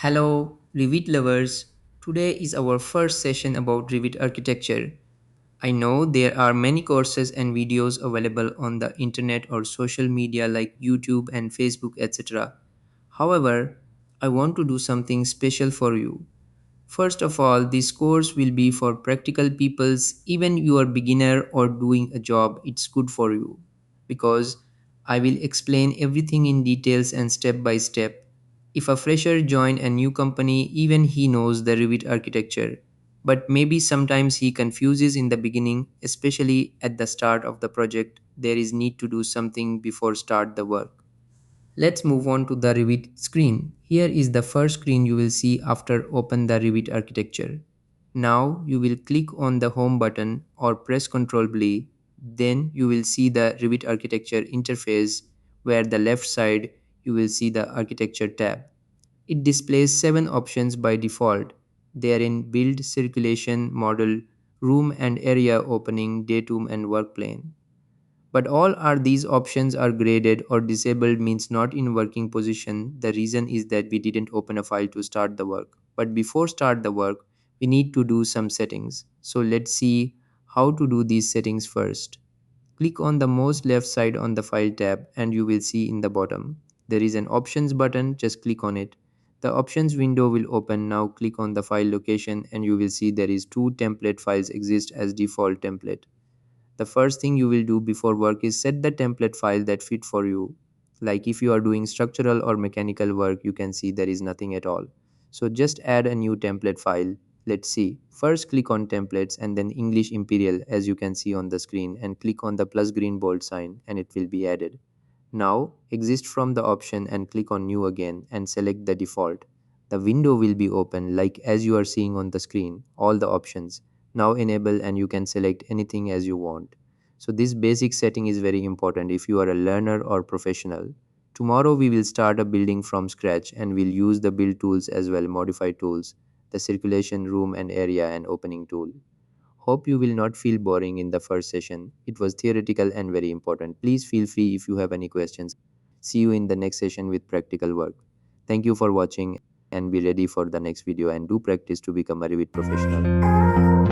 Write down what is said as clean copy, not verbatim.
Hello, Revit lovers. Today is our first session about Revit architecture. I know there are many courses and videos available on the internet or social media like YouTube and Facebook, etc. However, I want to do something special for you. First of all, this course will be for practical peoples, even you are beginner or doing a job, it's good for you because I will explain everything in details and step by step. If a fresher join a new company, even he knows the Revit architecture, but maybe sometimes he confuses in the beginning, especially at the start of the project. There is need to do something before start the work. Let's move on to the Revit screen. Here is the first screen you will see after open the Revit architecture. Now you will click on the home button or press Ctrl B. Then you will see the Revit architecture interface where the left side you will see the architecture tab. It displays 7 options by default. They are in build, circulation, model, room and area opening, datum and work plane. But all are these options are graded or disabled means not in working position. The reason is that we didn't open a file to start the work. But before start the work, we need to do some settings. So let's see how to do these settings first. Click on the most left side on the file tab and you will see in the bottom. There is an options button, just click on it. The options window will open. Now click on the file location and you will see there is two template files exist as default template. The first thing you will do before work is set the template file that fit for you. Like if you are doing structural or mechanical work, you can see there is nothing at all. So just add a new template file. Let's see. First click on templates and then English Imperial as you can see on the screen and click on the plus green bold sign and it will be added. Now exit from the option and click on new again and select the default. The window will be open like as you are seeing on the screen, all the options. Now enable and you can select anything as you want. So this basic setting is very important if you are a learner or professional. Tomorrow we will start a building from scratch and we'll use the build tools as well, modify tools, the circulation room and area and opening tool. Hope you will not feel boring in the first session. It was theoretical and very important. Please feel free if you have any questions. See you in the next session with practical work. Thank you for watching and be ready for the next video and do practice to become a Revit professional.